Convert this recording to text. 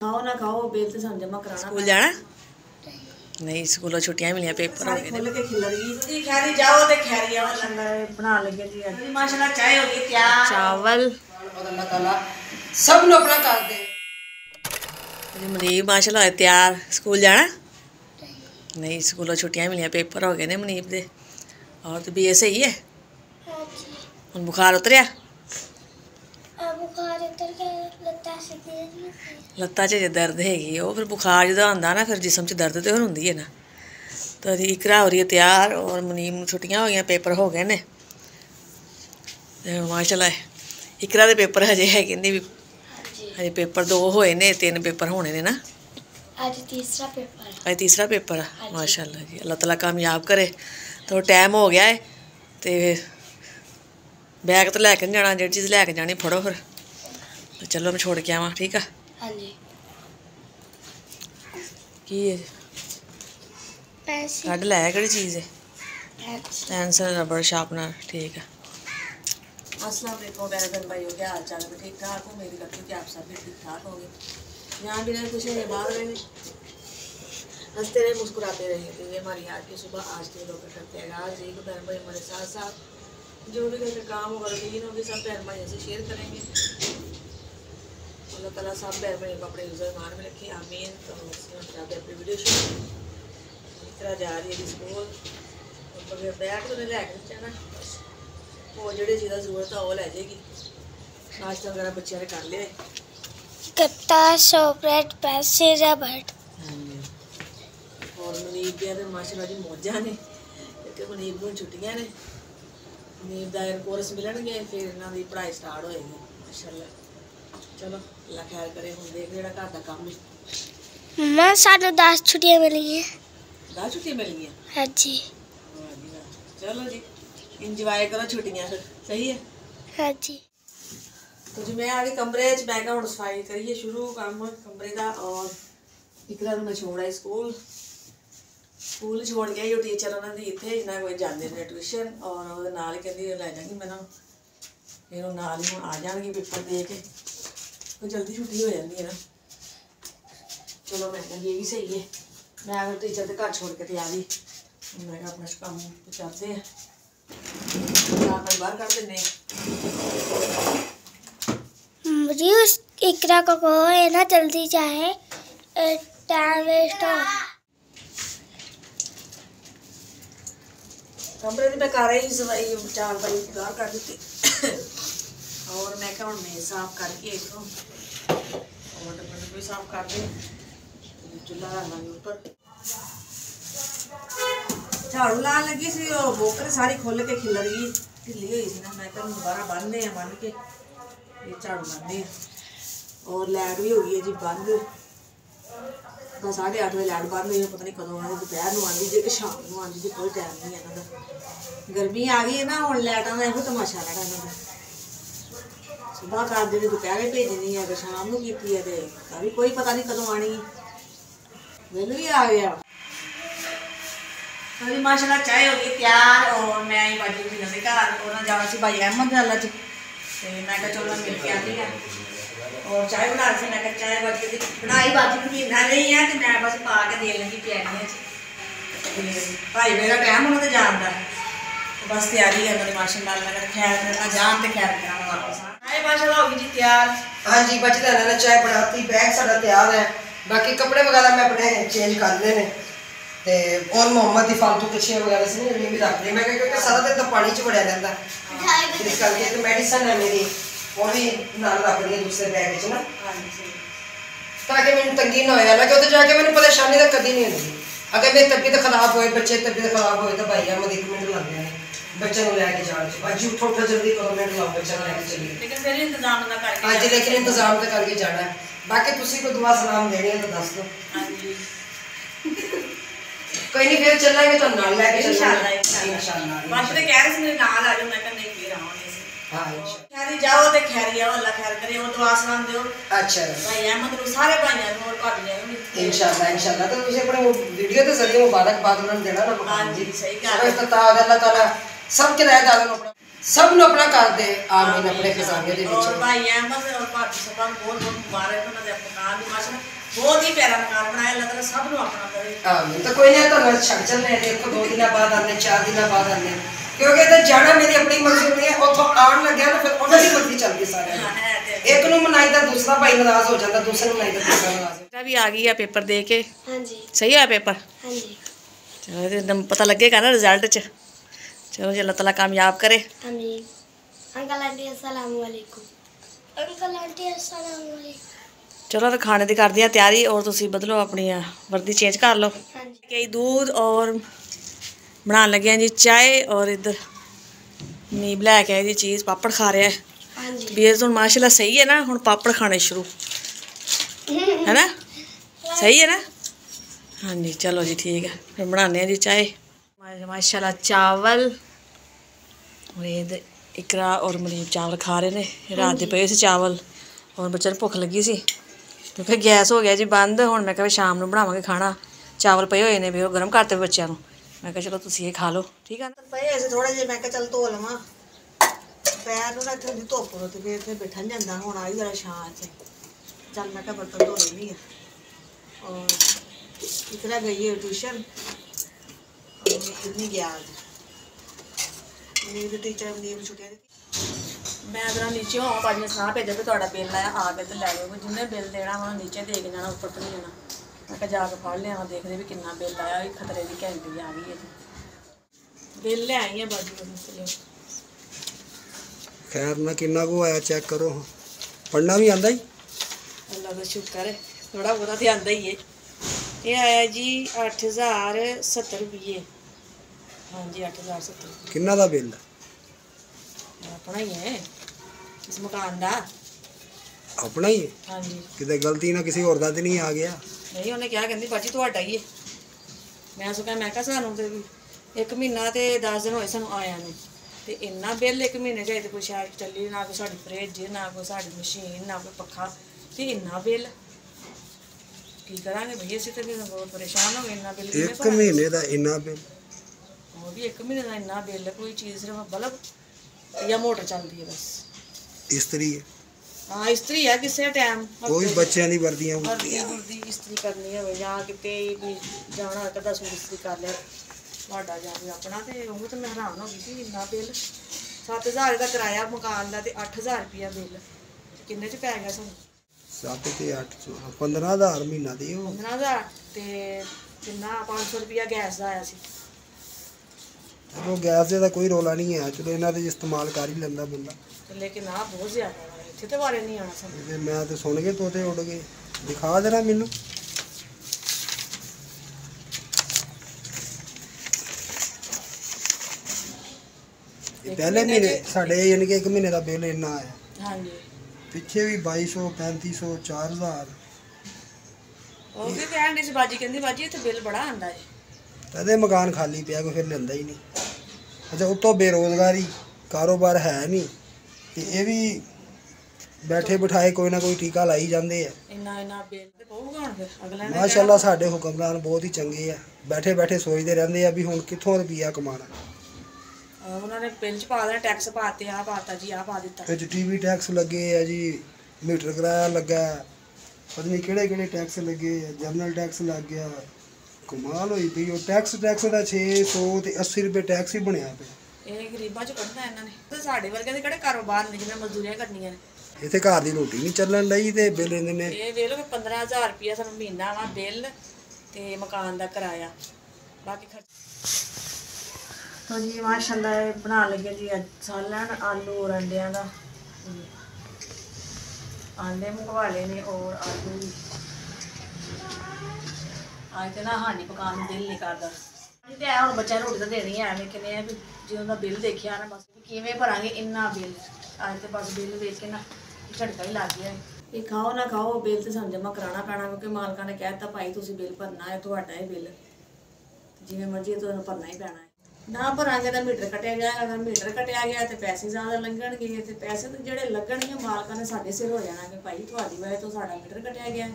खाओ ना खाओ बिल तो सन जमा कराना। स्कूल जाना नहीं, स्कूलों छुट्टियां मिलियां, पेपर हो गए खोल के खिल रही जी। खैरी जाओ ते खैरी आओ। लंगर बना लगे जी आज माशाल्लाह। चाय हो गई तैयार, चावल अल्लाह ताला सब नु अपना कर दे जी। मुनीब माशाल्लाह तैयार। स्कूल जाना नहीं, स्कूलों छुट्टियां मिलियां, पेपर हो गए ने मुनीब दे। और तो भी सही है। हुन बुखार उतरिया? बुखार उतर गया, लत्ता च दर्द हैगी। वो फिर बुखार जो आंदा ना, फिर जिसम च दर्द तो होंदी है ना। तो इकरा हो रही है तैयार और मुनीब छुट्टियां हो गई, पेपर हो गए ने माशाल्लाह। इकरा दे पेपर हजे है कहंदी भी हजे पेपर 2 होए ने, 3 पेपर होने ने ना। आज तीसरा पेपर है। आज तीसरा पेपर है माशाल्लाह जी। अल्लाह ताला कामयाब करे। तो टाइम हो गया है तो बैग तो लैके नहीं जाना, जी चीज़ लैके जानी फड़ो फिर। तो चलो मैं छोड़ के आवा, ठीक है? हाँ जी। की है कढ़ लै, केड़ी चीज़ है? पेंसिल, रबड़, शार्पनर, ठीक है। अस्सलाम वालेकुम मेरे बहन भाइयों, क्या हाल चाल है? ठीक ठाक हो? मेरी करती हूँ कि आप सब भी ठीक ठाक होंगे। यहाँ भी रहे, खुश रहे, बाहर रहे, हंसते रहे, मुस्कुराते रहे। तो ये हमारी आज की सुबह, आज के लोग करते हैं। आज एक बहन भाई हमारे साथ साथ जो भी घर का काम होगा, रूटीन होगी, सब बहन भाई से शेयर करेंगे। अल्लाह ताला सब बहन भाई को अपने यूज़र मान में रखे, आमीन। तो अपनी वीडियो शुरू इस तरह जा रही है स्कूल। बगैर बैग तो नहीं लैके जाना, वो जो चीज़ा जरूरत है वो लै जाएगी। नाश्ता वगैरह बच्चों ने कर लिया, कट्टा, चॉकलेट, पेंसिल, रबड़। और मुनीब दियां तो माशाल्लाह जी मौजा ने, क्योंकि मुनीब को छुट्टियां ने। मुनीब दा कोर्स मिलणगे, फिर इन्हां दी पढ़ाई स्टार्ट होएगी माशाल्लाह। चलो अल्लाह खैर करे। हुण देख जेड़ा घर दा काम है। मम्मा सानू 10 छुट्टियां मिली हैं। 10 छुट्टियां मिल गई? हाँ जी। चलो जी इंजॉय करो छुट्टियां फिर, सही है? हाँ जी। तो जी मैं आ गई कमरे च। मैं हुण सफाई करिए शुरू काम कमरे का। और इकरा मैं छोड़ आई स्कूल छोड़ के आई। टीचर उन्होंने इतने इन्ना कोई जाते हैं ट्यूशन, और वो नाल ही कहती लै जाएंगी मैंने, फिर वो नाल ही हुण आ जाएंगे पेपर दे के, तो जल्दी छुट्टी हो जाती है ना। चलो मैं कहती ये भी सही है। मैं फिर टीचर के घर छोड़ के तैयार ही, मैं अपना काम करते हैं, बाहर कर देने। मुझे उस इकरा को कहो है ना जल्दी जाए, टाइम वेस्ट हो। कमरे में मैं कर रही सफाई, 4 बारी बाहर कर दी। और मैं क्या हूँ मेज साफ करके इतों और डब्बे भी साफ कर दे, चूल्हा रखना ऊपर। झाड़ू ला लगी सी, बोकर सारी खोल के खिल रही ढिली हुई सी ना। मैं क्या दोबारा बंदे हैं, बन के ये झाड़ू लाने। और लाइट भी हो गई है जी बंद। 8:30 बजे लाइट बंद हुई, पता नहीं कदों आती, दोपहर को आती जी कि शाम को आती जी, कोई टाइम नहीं है इन्हों। गर्मी आ गई है ना, हम लाइटों का यो तमाशा लड़ा इन्हों। सुबह कर देनी, दोपहर भेजनी है, अगर शाम को की है तो भी कोई पता नहीं कदों आनी है। बिल भी आ गया। तो जी माशाल्लाह चाय हो गई तैयार। और मैं आई बाजी जी घर, उन्होंने जाना से भाई अहमद गल अज, तो मैं क्या चलो मिल के आती है। और चाय बना सी, मैं चाय बाजी की बनाई, बाजी महीना नहीं है तो मैं बस पा के देन लगी प्यारियां। भाई मेरा टाइम उन्होंने जान का, तो बस तैयारी है उन्होंने माशाल्लाह। मैं खैर करना जान तो खैर कराना वापस चाय माशाल्लाह हो गई जी तैयार। हाँ जी बच्चे ने चाय बनाती, बैग सारा तैयार है। बाकी कपड़े वगैरह मैं अपने चेंज कर लेने ते, और मोहम्मद की फालतू कछियाँ वगैरह से नहीं भी रख ली मैं, क्योंकि सारा दिन तो पानी च बड़िया रहता इस करके। तो मेडिसिन है मेरी, वो भी नाल रख ली दूसरे बैग च ना, ताकि मैंने तंगी ना हो, कि उधर जाके मैंने परेशानी तो कभी नहीं होती। अगर मेरी तबीयत खराब होए, बच्चे तबीयत खराब होए, तो भाई मैं 1 मिनट लग जाए बच्चे को लैके जाने। अज उठो उठो जल्दी करो, मिनट लाओ बच्चे लैके चलिए। लेकिन फिर इंतजाम ना करके हाँ जी, लेकिन इंतजाम तो करके जाना है। बाकी तुसी को दुआ सलाम देनी है तो दस दो। कोई नहीं, फिर चलेंगे तो नाल लेके इंशाल्लाह इंशाल्लाह। बस तो कह रहे थे मेरे नाल आ जाओ, मैं नहीं फिर आवांगे। हां इंशाल्लाह। खैरी जाओ ते खैरी आओ, अल्लाह खैर करे। और दुआ सलाम दियो अच्छा भाई अहमद को, सारे भाइयों को और भाभी को इंशाल्लाह इंशाल्लाह। तो तुझे अपने वीडियो के जरिए मुबारकबाद उन्होंने देना ना। हां जी सही कहा। इफ्तिताह अल्लाह ताला सब के रहत आलम अपना ਸਭ ਨੂੰ ਆਪਣਾ ਕਰ ਦੇ ਆਮੀਨ ਆਪਣੇ ਖਜ਼ਾਨੇ ਦੇ और ਵਿੱਚ। भाई अहमद और भाभी सबा ਨੂੰ बहुत बहुत मुबारक ਉਹਨਾਂ ਦੇ ਮਕਾਨ ਦੀ ਮਾਸ਼ਾ बहुत ही प्यारा मकान बनाया अल्लाह ताला सब ਨੂੰ ਆਪਣਾ ਕਰੇ। ਆਮੀਨ। ਤਾਂ ਕੋਈ ਨਹੀਂ ਤੁਹਾਨੂੰ ਛੱਡ ਚੱਲਨੇ ਦੇਖੋ 2 ਦਿਨਾਂ ਬਾਅਦ ਆਨੇ 4 ਦਿਨਾਂ ਬਾਅਦ ਆਨੇ ਕਿਉਂਕਿ ਤੇ ਜਾਣਾ ਮੇਰੀ ਆਪਣੀ ਮਰਜ਼ੀ ਨਹੀਂ ਹੈ ਉੱਥੋਂ ਆਉਣ ਲੱਗਿਆ ਨਾ ਫਿਰ ਉਹਨਾਂ ਦੀ ਮਰਜ਼ੀ ਚੱਲਦੀ ਸਾਰਿਆਂ ਦੀ। ਇੱਕ ਨੂੰ ਮਨਾਈਦਾ ਦੂਸਰਾ ਭਾਈ ਨਾਰਾਜ਼ ਹੋ ਜਾਂਦਾ ਦੂਸਰੇ ਨੂੰ ਮਨਾਈਦਾ ਤੀਸਰਾ ਨਾਰਾਜ਼। बेटा भी आ गई है पेपर दे के। हाँ जी सही है पेपर? हाँ जी चलो एकदम पता लगेगा ना रिजल्ट च। चलो जी अल्लाह ताला कामयाब करे। आमीन। अंकल आंटी अस्सलाम वालेकुम। अंकल आंटी अस्सलाम वालेकुम। चलो तो खाने की कर दिया तैयारी और तुसी बदलो अपनी वर्दी चेंज कर लो। हाँ जी कई दूध और बनाने लगे हैं जी चाय और इधर नीब लैके आए जी चीज़ पापड़ खा रहा है। हाँ जी बेस हूँ माशाल्लाह सही है ना हुण पापड़ खाने शुरू है ना सही है ना। हाँ जी चलो जी ठीक है फिर बनाने हैं जी चाय। माशाल्लाह चावल और इधर इकरा और मरीब चावल खा रहे ने रात के पे से चावल और बच्चे को भुख लगी सी तो फिर गैस हो गया जी बंद हुण मैं कहा शाम को बनावांगे खाना चावल पे हुए ने भी वो गर्म करते बच्चों को मैं कहा चलो तुसीं ये खा लो ठीक है ना। ਪਏ ਐਸੇ ਥੋੜੇ ਜਿਹੇ ਮੈਂ ਕਿਹਾ ਚੱਲ ਧੋ ਲਵਾਂ ਪੈਰ ਨੂੰ ਨਾ ਇੱਥੇ ਦੀ ਧੁੱਪ ਰੋ ਤੇ ਫਿਰ ਇੱਥੇ ਬੈਠਾ ਨੀ ਜਾਂਦਾ ਹੁਣ ਆਈ ਜਰਾ ਛਾਂ 'ਚ ਚੱਲ ਮੈਂ ਕਿਹਾ ਬਰਤਨ ਧੋ ਲੈਣੀ ਆ ਔਰ ਇਕਰਾ ਗਈ ਹੈ ट्यूशन और कितनी गया आज मेरी टीचर ने छुट्टियां दी। मैं जरा नीचे हो भाजी ने सलाह भेजा भी तुहाडा बिल आया आ के ते लै जाओ जिन्हें बिल देना वा नीचे दे के जाना उपर तो नहीं जाना। मैं कहा जाके फड़ लिया देखते भी कितना बिल आया खतरे की घंटी आ गई है जी बिल ले आई है बाजी। खैर ना किन्ना को आया चेक करो पढ़ना भी आंदा ही अल्लाह का शुक्र है थोड़ा बहुता तो आंदा ही है। ये आया जी 8070 रुपये। हाँ जी 8070 किन्ना दा बिल अपना ही है इस मकान का। अपना ही है हाँ जी किते गलती ना किसी और दा ते नहीं आ गया नहीं उन्हें क्या कहती बाजी तुहाडा ही है। मैं सो मैं कहा सानू तो 1 महीना तो 10 दिन होए सानू आया नूं ते इन्ना बिल 1 महीने च तो कोई शैल चली ना कोई साडी फ्रिज ना कोई साडी मशीन ना कोई पक्खा ते इन्ना बिल की करांगे भैया असीं ते बहुत परेशान हो गए इन्ना बिल किवें 1 भरांगे? महीने दा इन्ना बिल वो भी 1 महीने का इन्ना बिल कोई चीज़ सिर्फ बल्ब या मोटर चलती है बस। इस्त्री है हाँ इस्त्री है किसी टाइम कोई बच्चों दी वर्दियां वर्दी इस्त्री करनी है या किते भी जाना होता 10 सूट इस्त्री कर लिया ਤੁਹਾਡਾ ਜਾਵੇ अपना तो वो तो मैं हैरान हो गई थी इन्ना बिल 7000 का किराया मकान का 8000 रुपया बिल किन्ने च पै गया सानू 7 ते 8 15000 महीना दी 15000 ते किन्ना 500 रुपया गैस का आया सी। वो गैस दे दा कोई रोला नहीं है चलो इन्हां दे इस्तेमाल कर ही लैंदा बंदा तो लेकिन आ बहुत ज़्यादा है इत्थे ते बारे नहीं आना सानू। ते मैं तो सुन के तोते उड़ गए दिखा देना मैनू पहले महीने साढ़े यानी कि 1 महीने का बिल इन्ना आया हाँ जी पिछे भी 2200 3500 4000 ਉਹ ਵੀ ਕਹਿਣ ਦੀ ਸੀ ਬਾਜੀ ਕਹਿੰਦੀ ਬਾਜੀ ਇੱਥੇ ਬਿੱਲ ਬੜਾ ਆਂਦਾ ਹੈ। तदे मकान खाली पिया कोई फिर लेंदा ही नहीं। अच्छा उतो बेरोजगारी कारोबार है नहीं ते ये भी बैठे बिठाए कोई ना कोई टीका लाई जाते हैं। ਇੰਨਾ ਇੰਨਾ ਬਿੱਲ ਤੇ ਪਊਗਾ ਹੁਣ ਫਿਰ ਅਗਲੇ ਨੇ माशाअल्लाह साडे हुक्मरान बहुत ही चंगे है बैठे बैठे सोचते रहंदे आ भी हुण कित्थों रुपया कमाना ਉਹਨਾਂ ਨੇ ਬਿੱਲ ਚ ਪਾ ਦੇਣਾ ਟੈਕਸ ਪਾਤੇ ਆ ਪਾਤਾ ਜੀ ਆ ਪਾ ਦਿੱਤਾ। फिर टीवी टैक्स लगे है जी मीटर किराया लगा है पता नहीं केड़े केड़े टैक्स लगे जनरल टैक्स लग गया कमाल हुई पई वो टैक्स का 600 ते 80 रुपये टैक्स ही बनया पे ਇਹ ਗਰੀਬਾਂ ਚ ਕੱਢਣਾ ਇਹਨਾਂ ਨੇ ਤੇ ਸਾਡੇ ਵਰਗੇ ਦੇ ਕਿਹੜੇ ਕਾਰੋਬਾਰ ਨੇ ਜਿਹਨਾਂ ਮਜ਼ਦੂਰੀਆਂ ਕਰਨੀਆਂ ਨੇ। इत्थे घर दी रोटी नहीं चलन लई ते बिल इन्ने ने ਇਹ ਵੇਖ ਲਓ 15000 ਰੁਪਇਆ ਸਾਨੂੰ ਮਹੀਨਾ ਵਾ ਬਿੱਲ ਤੇ ਮਕਾਨ ਦਾ ਕਿਰਾਇਆ ਬਾਕੀ ਖਰਚ। तो जी माशाल्लाह बना लगे जी सालन आलू और अंडिया का अंडे मंगवा लेने और आलू आज तो ना हानी पकाने दिल नहीं करता तो है हम बच्चा रोटी तो देनी है लेकिन यह जो उनका बिल देखिया ना बस किमें भरांगे इन्ना बिल अज तो बस बिल देख के ना झटका ही लग गया ये खाओ ना खाओ बिल तो सानू जमा कराना पैना क्योंकि मालका ने कह दिता भाई तुसीं बिल भरना है तुहाडा है बिल जिवें मर्जी तुहानूं भरना ही पैना है ना भरांगे तो मीटर कटिया जाएगा अगर मीटर कटिया गया तो पैसे ज़्यादा लगणगे तो पैसे तो जोड़े लगणगे मालका ने साडे सिर हो जाना कि भाई तुहाडी वजह तो साडा मीटर कटिया गया